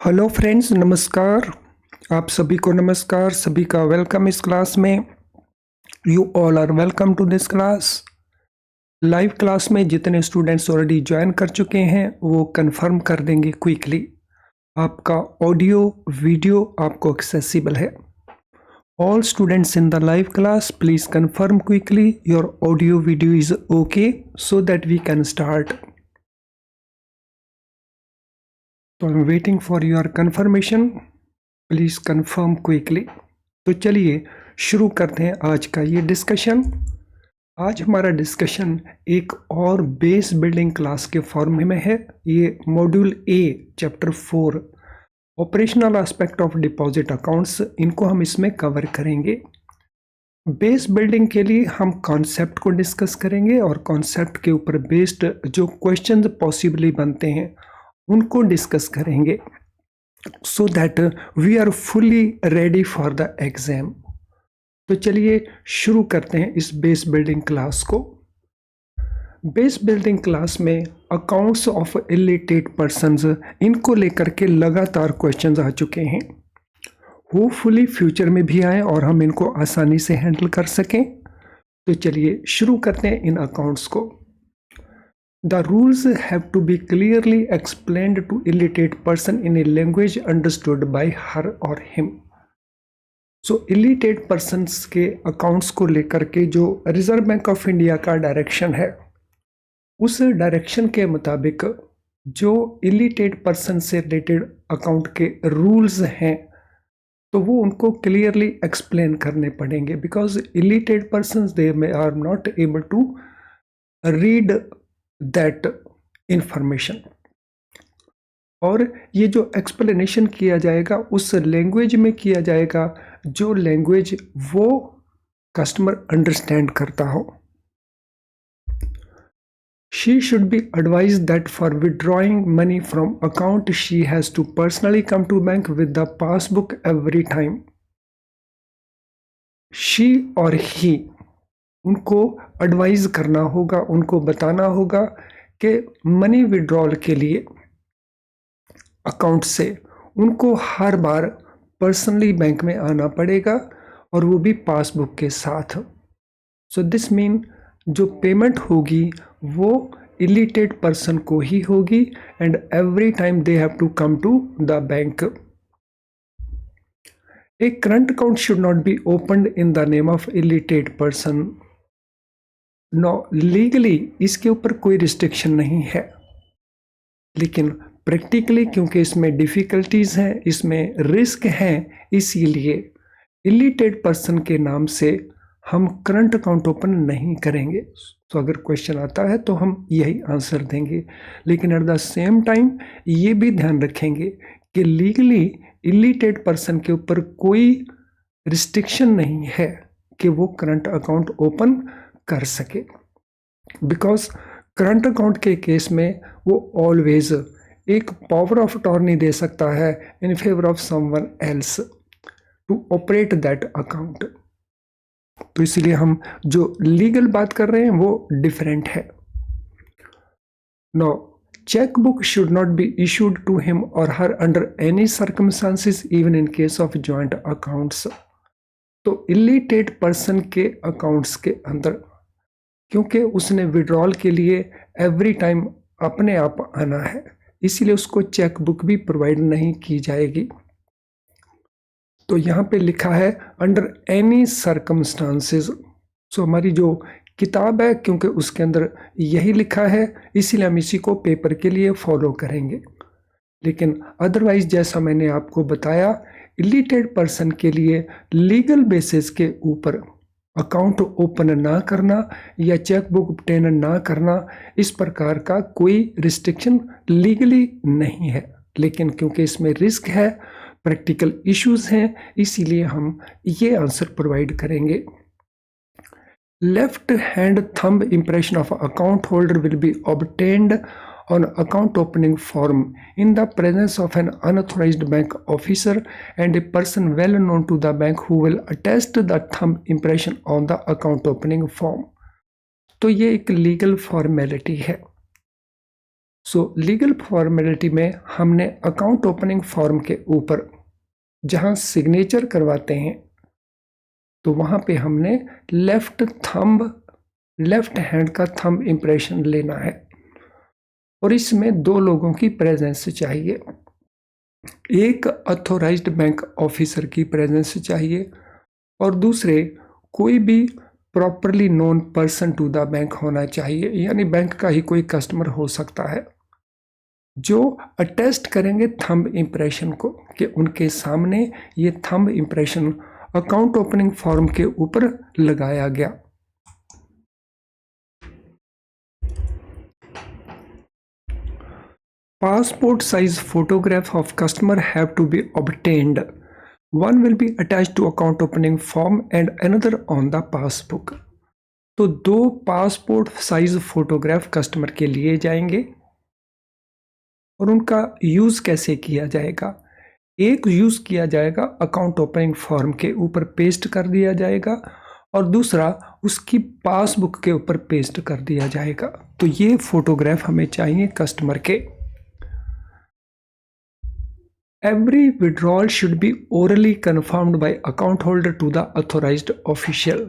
Hello friends, नमस्कार। आप सभी को नमस्कार, सभी का वेलकम इस क्लास में। You all are welcome to this class. Live class में जितने स्टूडेंट्स ऑलरेडी ज्वाइन कर चुके हैं वो कंफर्म कर देंगे क्विकली। आपका ऑडियो वीडियो आपको एक्सेसिबल है। All students in the live class please confirm quickly your audio video is okay so that we can start. तो I am waiting for your confirmation, please confirm quickly. तो चलिए शुरू करते हैं आज का ये डिस्कशन। आज हमारा डिस्कशन एक और बेस बिल्डिंग क्लास के फॉर्म में है। ये module A chapter 4 operational aspect of deposit accounts, इनको हम इसमें कवर करेंगे। बेस बिल्डिंग के लिए हम कॉन्सेप्ट को डिस्कस करेंगे और कॉन्सेप्ट के ऊपर बेस्ड जो क्वेश्चंस पॉसिबली बनते हैं उनको डिस्कस करेंगे so that we are fully ready for the exam। तो चलिए शुरू करते हैं इस बेस बिल्डिंग क्लास को। बेस बिल्डिंग क्लास में अकाउंट्स ऑफ इलिटरेट पर्सन्स, इनको लेकर के लगातार क्वेश्चंस आ चुके हैं। होपफुली फ्यूचर में भी आए और हम इनको आसानी से हैंडल कर सकें। तो चलिए शुरू करते हैं इन अकाउंट्स को। The rules have to be clearly explained to illiterate person in a language understood by her or him। So illiterate persons के अकाउंट्स को लेकर के जो रिजर्व बैंक ऑफ इंडिया का डायरेक्शन है, उस डायरेक्शन के मुताबिक जो illiterate पर्सन से रिलेटेड अकाउंट के रूल्स हैं तो वो उनको क्लियरली एक्सप्लेन करने पड़ेंगे, because illiterate persons they may are not able to read that information. और ये जो एक्सप्लेनेशन किया जाएगा उस लैंग्वेज में किया जाएगा जो लैंग्वेज वो कस्टमर अंडरस्टैंड करता हो। She should be advise that for withdrawing money from account she has to personally come to bank with the passbook every time. She और ही, उनको एडवाइज करना होगा, उनको बताना होगा कि मनी विड्रॉल के लिए अकाउंट से उनको हर बार पर्सनली बैंक में आना पड़ेगा और वो भी पासबुक के साथ। सो दिस मीन जो पेमेंट होगी वो इलिटरेट पर्सन को ही होगी and every time they have to come to the bank. A current account should not be opened in the name of illiterate person. No, legally इसके ऊपर कोई restriction नहीं है, लेकिन प्रैक्टिकली क्योंकि इसमें डिफ़िकल्टीज हैं, इसमें रिस्क हैं, इसीलिए इलिटरेट पर्सन के नाम से हम करंट अकाउंट ओपन नहीं करेंगे। तो अगर क्वेश्चन आता है तो हम यही आंसर देंगे, लेकिन एट द सेम टाइम ये भी ध्यान रखेंगे कि लीगली इलिटरेट पर्सन के ऊपर कोई रिस्ट्रिक्शन नहीं है कि वो करंट अकाउंट ओपन कर सके, बिकॉज करंट अकाउंट के केस में वो ऑलवेज एक पावर ऑफ अटॉर्नी दे सकता है in favour of someone else to operate that account. तो इसलिए हम जो लीगल बात कर रहे हैं वो डिफरेंट है। No, cheque book should not be issued to him or her under any circumstances even in case of joint accounts. तो इलिटरेट पर्सन के अकाउंट्स के अंदर क्योंकि उसने विड्रॉल के लिए एवरी टाइम अपने आप आना है, इसीलिए उसको चेक बुक भी प्रोवाइड नहीं की जाएगी। तो यहाँ पे लिखा है अंडर एनी सर्कमस्टांसेस। सो हमारी जो किताब है क्योंकि उसके अंदर यही लिखा है, इसीलिए हम इसी को पेपर के लिए फॉलो करेंगे। लेकिन अदरवाइज जैसा मैंने आपको बताया, इलिटरेट पर्सन के लिए लीगल बेसिस के ऊपर अकाउंट ओपन ना करना या चेक बुक ऑब्टेन ना करना, इस प्रकार का कोई रिस्ट्रिक्शन लीगली नहीं है, लेकिन क्योंकि इसमें रिस्क है, प्रैक्टिकल इश्यूज हैं, इसीलिए हम ये आंसर प्रोवाइड करेंगे। Left hand thumb impression of account holder will be obtained on account opening form in the presence of an unauthorized bank officer and a person well known to the bank who will attest the thumb impression on the account opening form। तो ये एक legal formality है। सो legal formality में हमने account opening form के ऊपर जहां signature करवाते हैं तो वहां पे हमने लेफ्ट हैंड का थंब इंप्रेशन लेना है और इसमें 2 लोगों की प्रेजेंस चाहिए। एक अथॉराइज्ड बैंक ऑफिसर की प्रेजेंस चाहिए और दूसरे कोई भी properly known person to the bank होना चाहिए, यानी बैंक का ही कोई कस्टमर हो सकता है, जो अटेस्ट करेंगे थंब इंप्रेशन को कि उनके सामने ये thumb impression account opening form के ऊपर लगाया गया। Passport size photograph of customer have to be obtained. One will be attached to account opening form and another on the passbook. तो 2 पासपोर्ट साइज फोटोग्राफ कस्टमर के लिए जाएंगे और उनका यूज कैसे किया जाएगा। एक यूज किया जाएगा अकाउंट ओपनिंग फॉर्म के ऊपर पेस्ट कर दिया जाएगा और दूसरा उसकी पासबुक के ऊपर पेस्ट कर दिया जाएगा। तो ये फोटोग्राफ हमें चाहिए कस्टमर के। Every withdrawal should be orally confirmed by account holder to the authorized official.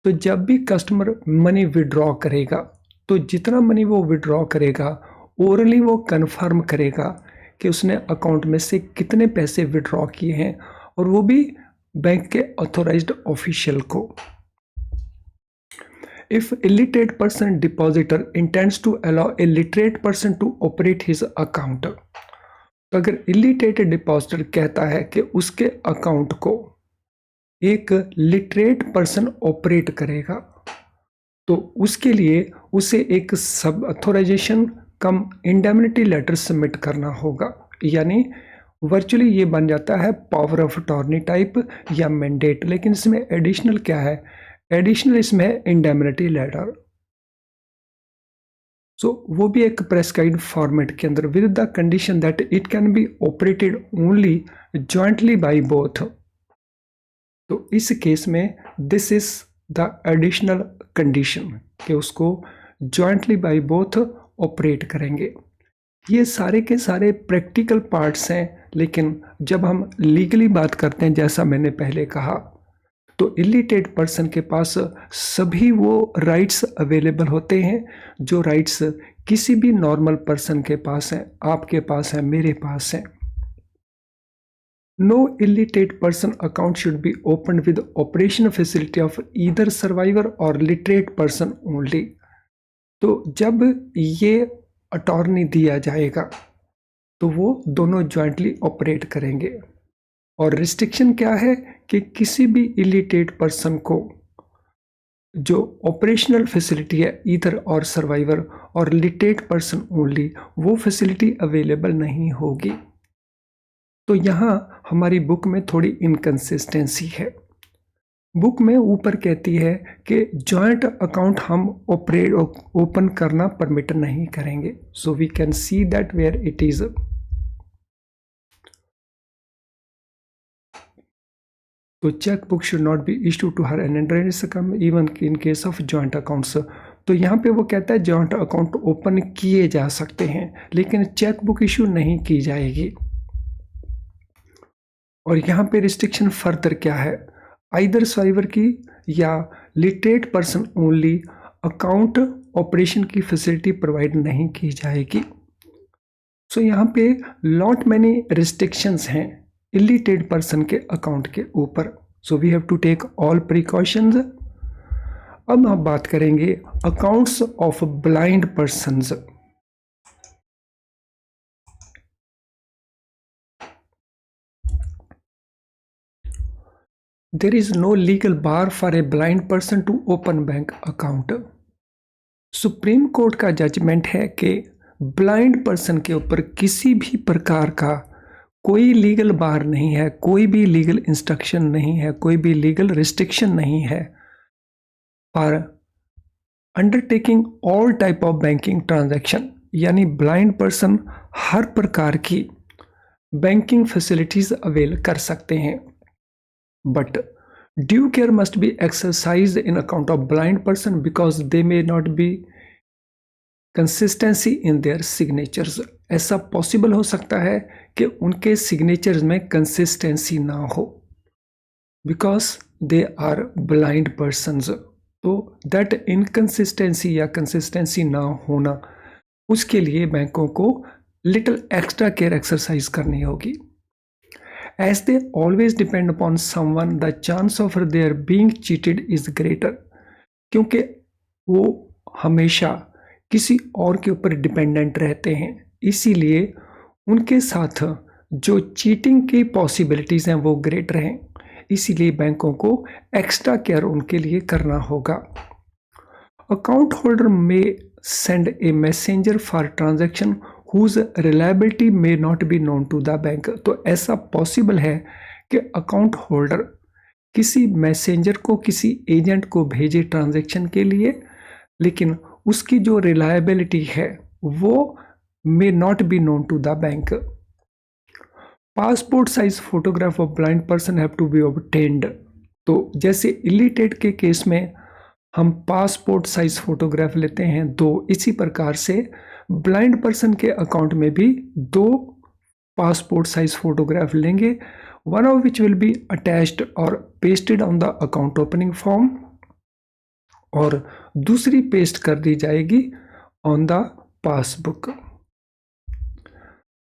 तो जब भी कस्टमर मनी विड्रॉ करेगा तो जितना मनी वो विड्रॉ करेगा ओरली वो कंफर्म करेगा कि उसने अकाउंट में से कितने पैसे विड्रॉ किए हैं, और वो भी बैंक के ऑथोराइज्ड ऑफिशियल को। If illiterate person depositor intends to allow a literate person to operate his account, तो अगर इलिटरेट डिपॉजिटर कहता है कि उसके अकाउंट को एक लिटरेट पर्सन ऑपरेट करेगा तो उसके लिए उसे एक सब अथोराइजेशन कम इंडेमनिटी लेटर सबमिट करना होगा, यानी वर्चुअली ये बन जाता है पावर ऑफ अटॉर्नी टाइप या मैंडेट। लेकिन इसमें एडिशनल क्या है, एडिशनल इसमें है इंडेमनिटी लेटर। सो वो भी एक प्रेस्क्राइब्ड फॉर्मेट के अंदर with the condition that it can be operated only jointly by both. तो इस केस में this is the additional condition कि उसको जॉइंटली बाय बोथ ऑपरेट करेंगे। ये सारे के सारे प्रैक्टिकल पार्ट्स हैं, लेकिन जब हम लीगली बात करते हैं जैसा मैंने पहले कहा तो इलिटरेट पर्सन के पास सभी वो राइट्स अवेलेबल होते हैं जो राइट्स किसी भी नॉर्मल पर्सन के पास हैं, आपके पास है, मेरे पास है। No illiterate person account should be open with operation facility of either survivor और लिटरेट पर्सन ओनली। तो जब ये अटॉर्नी दिया जाएगा तो वो दोनों ज्वाइंटली ऑपरेट करेंगे। और रिस्ट्रिक्शन क्या है कि किसी भी इलिटरेट पर्सन को जो ऑपरेशनल फैसिलिटी है ईदर और सर्वाइवर और लिटरेट पर्सन ओनली, वो फैसिलिटी अवेलेबल नहीं होगी। तो यहाँ हमारी बुक में थोड़ी इनकंसिस्टेंसी है। बुक में ऊपर कहती है कि जॉइंट अकाउंट हम ओपन करना परमिट नहीं करेंगे। So we can see that where it is. तो cheque book should not be issue to her an and even in case of joint accounts. तो यहाँ पे वो कहता है जॉइंट अकाउंट ओपन किए जा सकते हैं लेकिन चेक बुक इशू नहीं की जाएगी। और यहाँ पे रिस्ट्रिक्शन फर्दर क्या है, आइदर सर्वाइवर की या literate person only account operation की फैसिलिटी प्रोवाइड नहीं की जाएगी। सो यहाँ पे लॉट मैनी रिस्ट्रिक्शंस हैं इलिटरेट पर्सन के अकाउंट के ऊपर। So we have to take all precautions. अब हम बात करेंगे accounts of blind persons. There is no legal bar for a blind person to open bank account. Supreme court का judgement है कि ब्लाइंड पर्सन के ऊपर किसी भी प्रकार का कोई लीगल बार नहीं है, कोई भी लीगल इंस्ट्रक्शन नहीं है, कोई भी लीगल रिस्ट्रिक्शन नहीं है for undertaking all type of banking transaction. यानी ब्लाइंड पर्सन हर प्रकार की बैंकिंग फैसिलिटीज अवेल कर सकते हैं। But due care must be exercised in account of blind person because they may not be consistency in their signatures. ऐसा possible हो सकता है कि उनके सिग्नेचर्स में कंसिस्टेंसी ना हो because they are blind persons. तो दैट इनकंसिस्टेंसी या कंसिस्टेंसी ना होना, उसके लिए बैंकों को लिटिल एक्स्ट्रा केयर एक्सरसाइज करनी होगी। As they always depend upon someone, the chance of their being cheated is greater। क्योंकि वो हमेशा किसी और के ऊपर डिपेंडेंट रहते हैं, इसीलिए उनके साथ जो चीटिंग की पॉसिबिलिटीज़ हैं वो ग्रेटर हैं। इसीलिए बैंकों को एक्स्ट्रा केयर उनके लिए करना होगा। अकाउंट होल्डर में send A messenger for transaction whose reliability may not be known to the bank। तो ऐसा पॉसिबल है कि अकाउंट होल्डर किसी मैसेंजर को, किसी एजेंट को भेजे ट्रांजैक्शन के लिए, लेकिन उसकी जो रिलायबिलिटी है वो may not be known to the bank. Passport size photograph of blind person have to be obtained. तो जैसे इलिटेट के केस में हम पासपोर्ट साइज फोटोग्राफ लेते हैं दो, इसी प्रकार से ब्लाइंड पर्सन के अकाउंट में भी दो पासपोर्ट साइज फोटोग्राफ लेंगे, one of which will be attached और pasted on the account opening form, और दूसरी पेस्ट कर दी जाएगी on the passbook.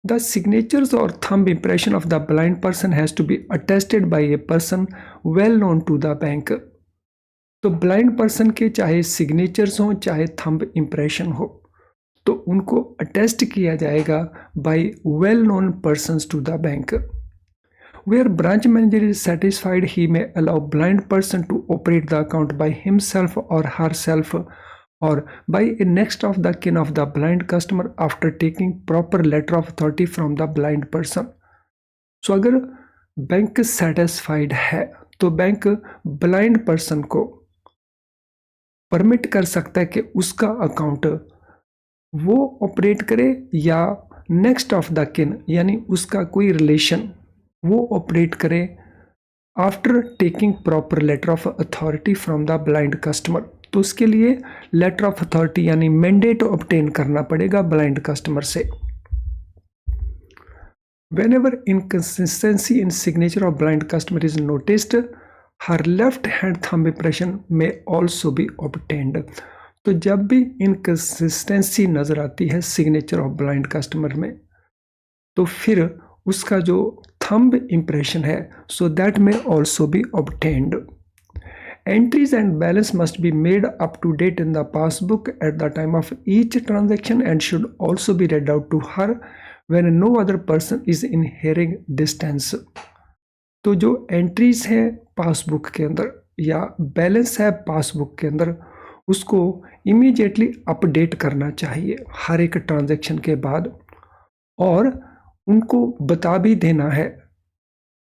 The signatures और thumb impression of the blind person has to be attested by a person well known to the bank. तो blind person के चाहे signatures हो चाहे थंब इंप्रेशन हो, तो उनको अटेस्ट किया जाएगा by well known persons to the bank. Where branch manager is satisfied he may allow blind person to operate the account by himself और हर सेल्फ और by a next of the kin of the blind customer after taking proper letter of authority from the blind person. So अगर bank satisfied है तो bank blind person को permit कर सकता है कि उसका अकाउंट वो ऑपरेट करे, या नेक्स्ट ऑफ द किन यानी उसका कोई रिलेशन वो ऑपरेट करे after taking proper letter of authority from the blind customer. तो उसके लिए लेटर ऑफ अथॉरिटी यानी मैंडेट ऑब्टेन करना पड़ेगा ब्लाइंड कस्टमर से। Whenever inconsistency in signature of blind customer is noticed, her left hand thumb impression may also be obtained। तो जब भी इनकंसिस्टेंसी नजर आती है सिग्नेचर ऑफ ब्लाइंड कस्टमर में, तो फिर उसका जो थंब इंप्रेशन है सो दैट में also be obtained. Entries and balance must be made up to date in the passbook at the time of each transaction and should also be read out to her when no other person is in hearing distance। तो जो entries हैं passbook के अंदर या balance है passbook के अंदर, उसको इमीडिएटली अपडेट करना चाहिए हर एक ट्रांजैक्शन के बाद, और उनको बता भी देना है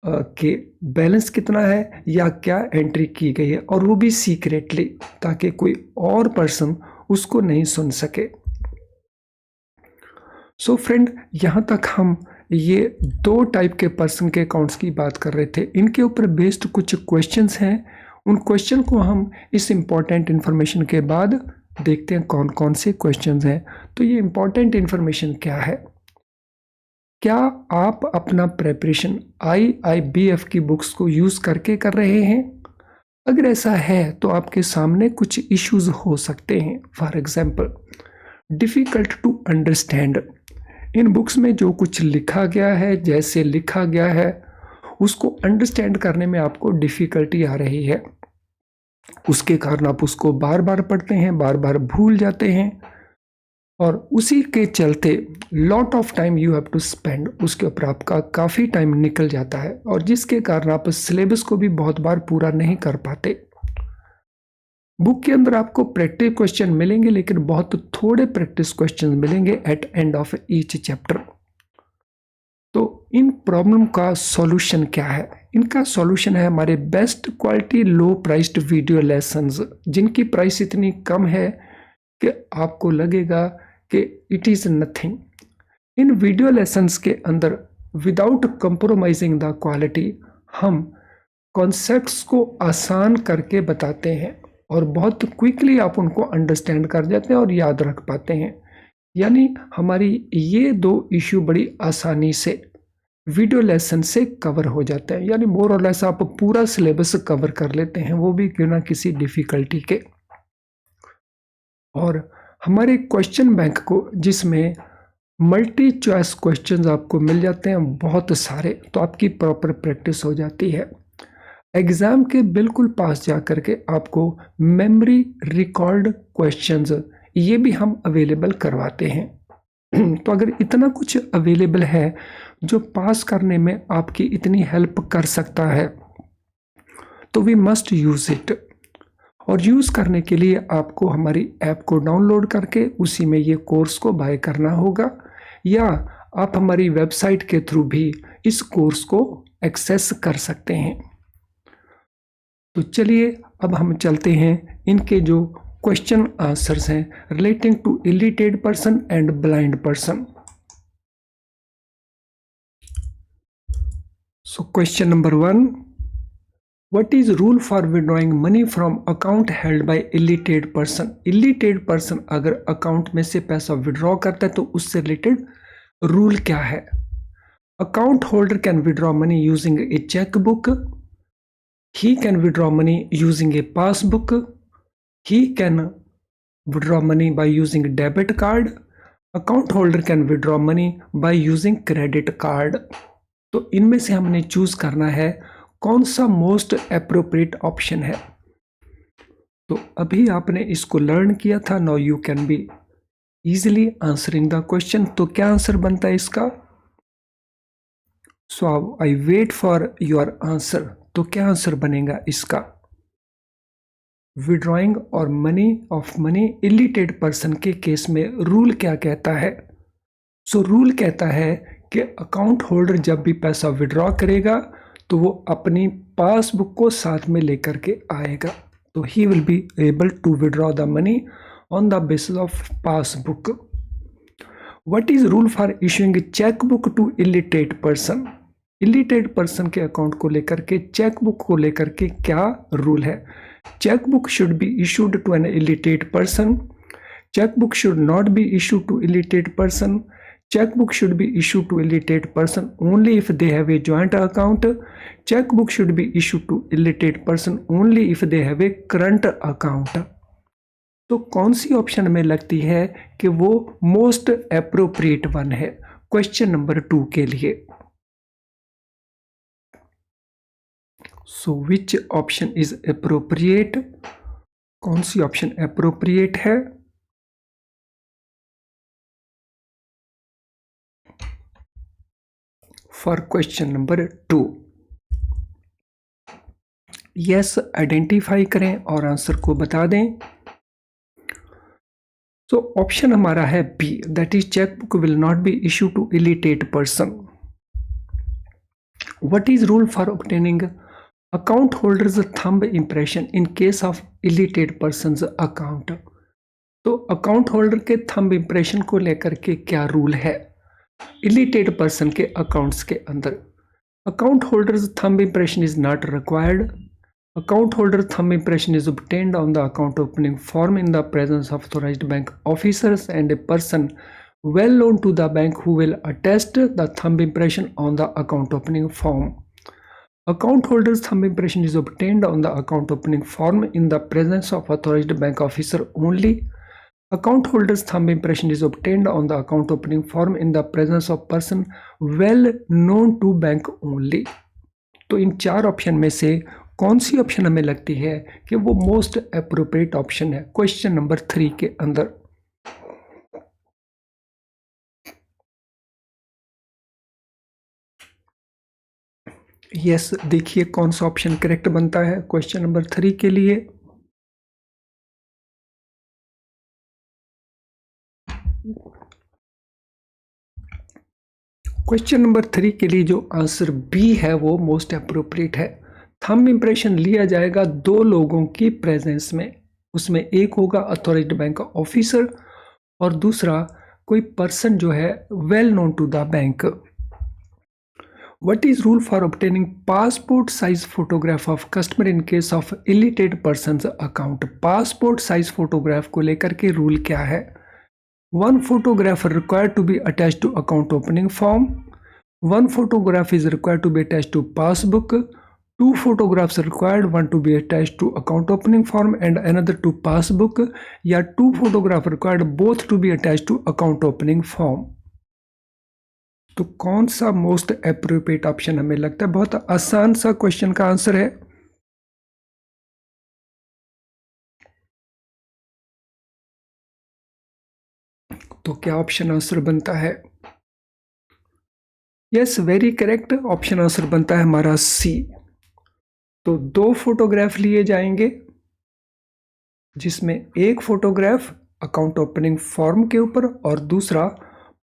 कि बैलेंस कितना है या क्या एंट्री की गई है, और वो भी सीक्रेटली, ताकि कोई और पर्सन उसको नहीं सुन सके। सो फ्रेंड, यहाँ तक हम ये दो टाइप के पर्सन के अकाउंट्स की बात कर रहे थे। इनके ऊपर बेस्ड कुछ क्वेश्चंस हैं, उन क्वेश्चन को हम इस इम्पॉर्टेंट इन्फॉर्मेशन के बाद देखते हैं कौन कौन से क्वेश्चंस हैं। तो ये इम्पॉर्टेंट इन्फॉर्मेशन क्या है? क्या आप अपना प्रेपरेशन IIBF की बुक्स को यूज़ करके कर रहे हैं? अगर ऐसा है तो आपके सामने कुछ इश्यूज हो सकते हैं। For example, difficult to understand. इन बुक्स में जो कुछ लिखा गया है, जैसे लिखा गया है, उसको अंडरस्टैंड करने में आपको डिफ़िकल्टी आ रही है। उसके कारण आप उसको बार बार पढ़ते हैं, बार बार भूल जाते हैं, और उसी के चलते lot of time you have to spend, उसके ऊपर आपका काफ़ी टाइम निकल जाता है, और जिसके कारण आप सिलेबस को भी बहुत बार पूरा नहीं कर पाते। बुक के अंदर आपको प्रैक्टिस क्वेश्चन मिलेंगे, लेकिन बहुत थोड़े प्रैक्टिस क्वेश्चन मिलेंगे at end of each chapter. तो इन प्रॉब्लम का सॉल्यूशन क्या है? इनका सॉल्यूशन है हमारे बेस्ट क्वालिटी लो प्राइस्ड वीडियो लेसन्स, जिनकी प्राइस इतनी कम है कि आपको लगेगा कि it is nothing. In video lessons के अंदर विदाउट कंप्रोमाइजिंग द क्वालिटी हम कॉन्सेप्ट्स को आसान करके बताते हैं, और बहुत क्विकली आप उनको अंडरस्टैंड कर जाते हैं और याद रख पाते हैं। यानी हमारी ये दो इश्यू बड़ी आसानी से वीडियो लेसन से कवर हो जाते हैं, यानी मोर और लेस आप पूरा सिलेबस कवर कर लेते हैं, वो भी क्यों ना किसी डिफिकल्टी के। और हमारे क्वेश्चन बैंक को जिसमें मल्टी चॉइस क्वेश्चंस आपको मिल जाते हैं बहुत सारे, तो आपकी प्रॉपर प्रैक्टिस हो जाती है। एग्जाम के बिल्कुल पास जा करके आपको मेमोरी रिकॉर्ड क्वेश्चंस ये भी हम अवेलेबल करवाते हैं। तो अगर इतना कुछ अवेलेबल है जो पास करने में आपकी इतनी हेल्प कर सकता है, तो वी मस्ट यूज इट। और यूज़ करने के लिए आपको हमारी ऐप को डाउनलोड करके उसी में ये कोर्स को बाय करना होगा, या आप हमारी वेबसाइट के थ्रू भी इस कोर्स को एक्सेस कर सकते हैं। तो चलिए अब हम चलते हैं इनके जो क्वेश्चन आंसर्स हैं relating to illiterate person and blind person. So question number 1, What is rule for withdrawing money from account held by illiterate person? Illiterate person अगर अकाउंट में से पैसा विड्रॉ करता है तो उससे रिलेटेड रूल क्या है? Account holder can withdraw money using A chequebook, he can withdraw money using A passbook, he can withdraw money by using debit card, account holder can withdraw money by using credit card. तो इनमें से हमने choose करना है कौन सा most appropriate option है। तो अभी आपने इसको लर्न किया था, now you can be easily answering the question. तो क्या आंसर बनता है इसका? So I wait for your answer. तो क्या आंसर बनेगा इसका? विड्रॉइंग और money of money illiterate person के केस में रूल क्या कहता है? सो रूल कहता है कि अकाउंट होल्डर जब भी पैसा विड्रॉ करेगा तो वो अपनी पासबुक को साथ में लेकर के आएगा, तो he will be able to withdraw the money on the basis of passbook. What is rule for issuing chequebook to illiterate person? Illiterate person के अकाउंट को लेकर के चेकबुक को लेकर के क्या रूल है? Chequebook should be issued to an illiterate person, chequebook should not be issued to illiterate person, checkbook should be issued to illiterate person only if they have a joint account, checkbook should be issued to illiterate person only if they have a current account। तो कौन C option में लगती है कि वो most appropriate one है question number 2 के लिए? सो विच ऑप्शन इज एप्रोप्रिएट? कौन सी ऑप्शन एप्रोप्रिएट है? For question number 2, yes identify करें और आंसर को बता दें। तो ऑप्शन हमारा है B, that is chequebook will not be issue to illiterate person. What is rule for obtaining account holders thumb impression in case of illiterate person account? तो account holder के थंब इंप्रेशन को लेकर के क्या rule है illiterate person के accounts के अंदर? Account holders thumb impression is not required, account holder thumb impression is obtained on the account opening form in the presence of authorized bank officers and a person well known to the bank who will attest the thumb impression on the account opening form. Account holder's thumb impression is obtained on the account opening form in the presence of authorized bank officer only. Account holder's thumb impression is obtained on the account opening form in the presence of person well known to bank only. तो इन चार option में से कौन C option हमें लगती है कि वो मोस्ट एप्रोप्रिएट ऑप्शन है क्वेश्चन नंबर 3 के अंदर? यस, देखिए कौन सा ऑप्शन करेक्ट बनता है क्वेश्चन नंबर 3 के लिए। क्वेश्चन नंबर 3 के लिए जो आंसर बी है वो मोस्ट अप्रोप्रिएट है। थंब इंप्रेशन लिया जाएगा 2 लोगों की प्रेजेंस में, उसमें एक होगा अथॉराइज्ड बैंक ऑफिसर और दूसरा कोई पर्सन जो है well known to the bank. What is rule for obtaining passport size photograph of customer in case of illiterate person account? Passport size photograph को लेकर के रूल क्या है? 1 photograph required to be attached to account opening form. 1 photograph is required to be attached to passbook. 2 photographs required, one to be attached to account opening form and another to passbook, या 2 photograph required both to be attached to account opening form. तो कौन सा most appropriate option हमें लगता है? बहुत आसान सा क्वेश्चन का आंसर है। तो क्या ऑप्शन आंसर बनता है? Yes, very correct, option answer बनता है हमारा सी। तो 2 फोटोग्राफ लिए जाएंगे जिसमें एक फोटोग्राफ अकाउंट ओपनिंग फॉर्म के ऊपर और दूसरा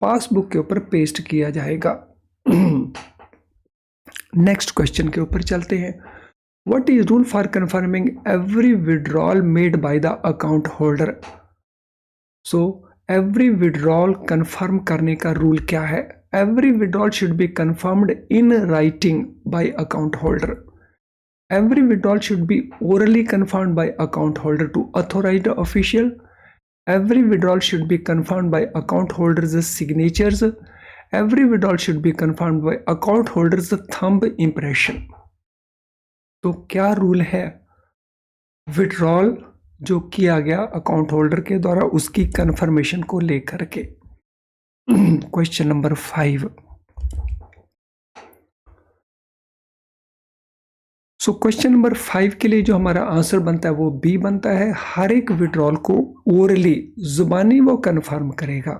पासबुक के ऊपर पेस्ट किया जाएगा। नेक्स्ट क्वेश्चन के ऊपर चलते हैं। What is rule for confirming every withdrawal made by the account holder? So every withdrawal confirm करने का रूल क्या है? Every withdrawal should be confirmed in writing by account holder. Every withdrawal should be orally confirmed by account holder to authorized official. Every withdrawal should be confirmed by account holder's signatures. Every withdrawal should be confirmed by account holder's thumb impression. तो क्या rule है? Withdrawal जो किया गया account holder के द्वारा उसकी confirmation को लेकर के। Question number 5। सो क्वेश्चन नंबर 5 के लिए जो हमारा आंसर बनता है वो बी बनता है। हर एक विड्रॉल को ओरली जुबानी वो कंफर्म करेगा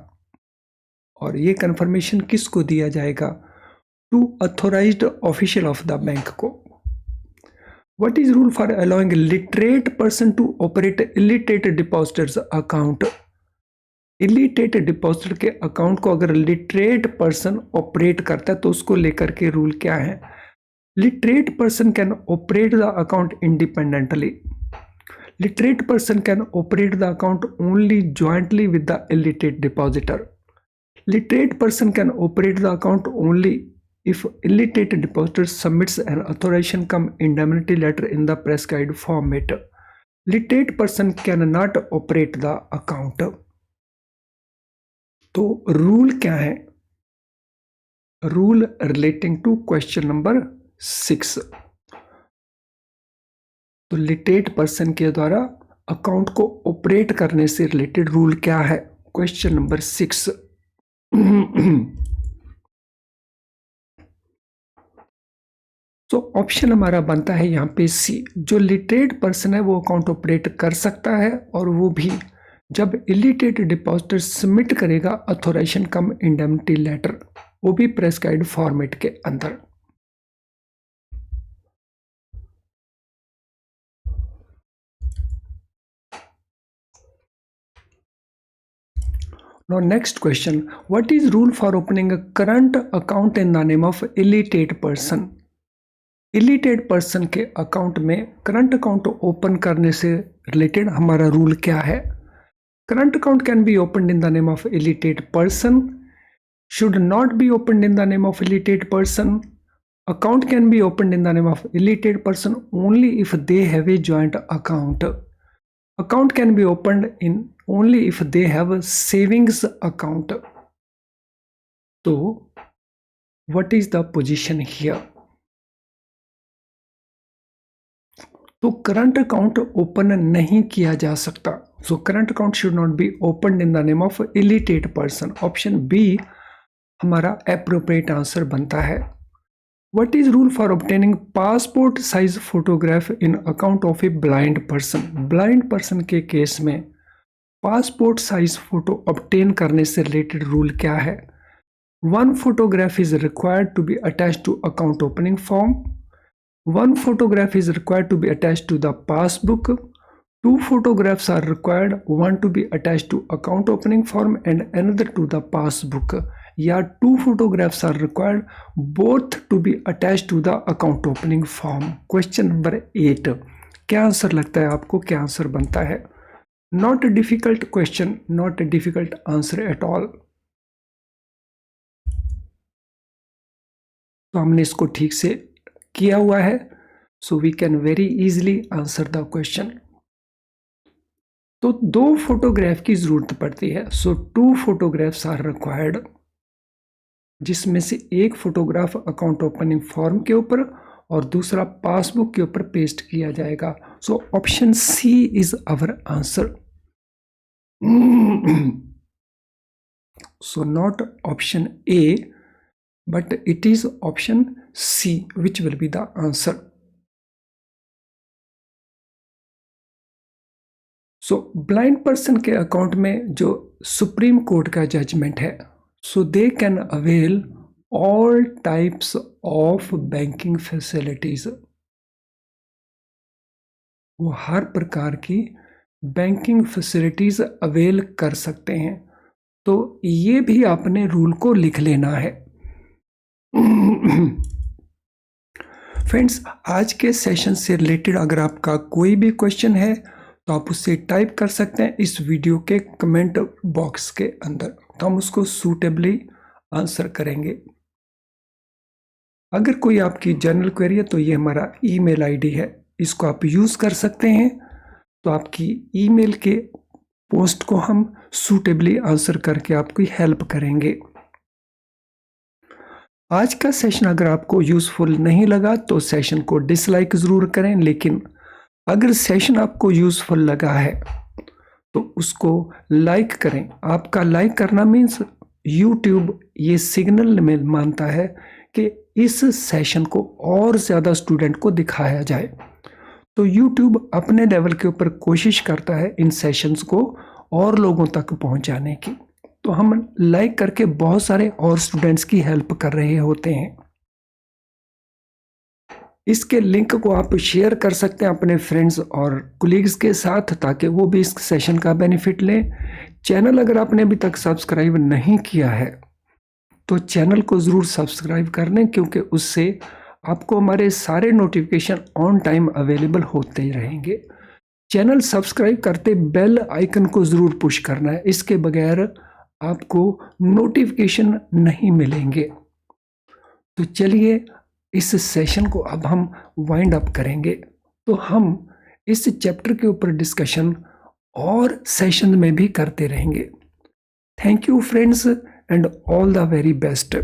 और ये कंफर्मेशन किसको दिया जाएगा? To authorized official of the bank को। What is rule for allowing literate person to operate illiterate depositors account? Illiterate depositor के अकाउंट को अगर लिटरेट पर्सन ऑपरेट करता है तो उसको लेकर के रूल क्या है? Literate person can operate the account independently. Literate person can operate the account only jointly with the illiterate depositor. Literate person can operate the account only if illiterate depositor submits an authorization cum indemnity letter in the prescribed format. Literate person cannot operate the account. तो rule क्या है? Rule relating to question number 6। तो literate person के द्वारा account को operate करने से related rule क्या है? Question number 6। तो ऑप्शन हमारा बनता है यहाँ पे सी। जो लिटरेट पर्सन है वो अकाउंट ऑपरेट कर सकता है और वो भी जब इलिटरेट डिपॉजिटर सबमिट करेगा अथोराइजेशन कम इंडेमनिटी लेटर, वो भी प्रेस्क्राइब्ड फॉर्मेट के अंदर। Now next question, what is rule for opening a current account in the name of illiterate person? illiterate person के अकाउंट में करंट अकाउंट ओपन करने से related हमारा रूल क्या है? Current account can be open in the name of illiterate person, should not be opened in the name of illiterate person. Account can be opened in the name of illiterate person only if they have a joint account. Account can be opened in only if they have a savings account. So what is the position here? तो current account open नहीं किया जा सकता। So current account should not be open in the name of illiterate person. Option B हमारा appropriate answer बनता है। What is rule for obtaining passport size photograph in account of a blind person? Blind person के case में passport size photo obtain करने से related rule क्या है? 1 photograph is required to be attached to account opening form. 1 photograph is required to be attached to the passbook. 2 photographs are required, one to be attached to account opening form and another to the passbook. या 2 photographs are required, both to be attached to the account opening form. Question number 8, क्या answer लगता है आपको? क्या answer बनता है? Not a difficult question, not a difficult answer at all. तो हमने इसको ठीक से किया हुआ है, so we can very easily answer the question. तो 2 फोटोग्राफ की जरूरत पड़ती है। सो 2 फोटोग्राफ्स आर रिक्वायर्ड, जिसमें से एक फोटोग्राफ अकाउंट ओपनिंग फॉर्म के ऊपर और दूसरा पासबुक के ऊपर पेस्ट किया जाएगा। So option C is our answer. So not option A, but it is option C which will be the answer. So blind person के अकाउंट में जो सुप्रीम कोर्ट का जजमेंट है, so they can avail all types of banking facilities. वो हर प्रकार की banking facilities avail कर सकते हैं। तो ये भी आपने रूल को लिख लेना है। फ्रेंड्स, आज के सेशन से रिलेटेड अगर आपका कोई भी क्वेश्चन है तो आप उससे टाइप कर सकते हैं इस वीडियो के कमेंट बॉक्स के अंदर, तो हम उसको सूटेबली आंसर करेंगे। अगर कोई आपकी जनरल क्वेरी है तो ये हमारा ईमेल आईडी है, इसको आप यूज़ कर सकते हैं। तो आपकी ईमेल के पोस्ट को हम सूटेबली आंसर करके आपकी हेल्प करेंगे। आज का सेशन अगर आपको यूज़फुल नहीं लगा तो सेशन को डिसलाइक ज़रूर करें, लेकिन अगर सेशन आपको यूज़फुल लगा है तो उसको लाइक करें। आपका लाइक करना मीन्स यूट्यूब ये सिग्नल में मानता है कि इस सेशन को और ज़्यादा स्टूडेंट को दिखाया जाए। तो यूट्यूब अपने लेवल के ऊपर कोशिश करता है इन सेशंस को और लोगों तक पहुंचाने की। तो हम लाइक करके बहुत सारे और स्टूडेंट्स की हेल्प कर रहे होते हैं। इसके लिंक को आप शेयर कर सकते हैं अपने फ्रेंड्स और कोलीग्स के साथ, ताकि वो भी इस सेशन का बेनिफिट लें। चैनल अगर आपने अभी तक सब्सक्राइब नहीं किया है तो चैनल को ज़रूर सब्सक्राइब कर लें, क्योंकि उससे आपको हमारे सारे नोटिफिकेशन ऑन टाइम अवेलेबल होते ही रहेंगे। चैनल सब्सक्राइब करते बेल आइकन को ज़रूर पुश करना है, इसके बगैर आपको नोटिफिकेशन नहीं मिलेंगे। तो चलिए इस सेशन को अब हम वाइंड अप करेंगे। तो हम इस चैप्टर के ऊपर डिस्कशन और सेशन में भी करते रहेंगे। Thank you friends and all the very best.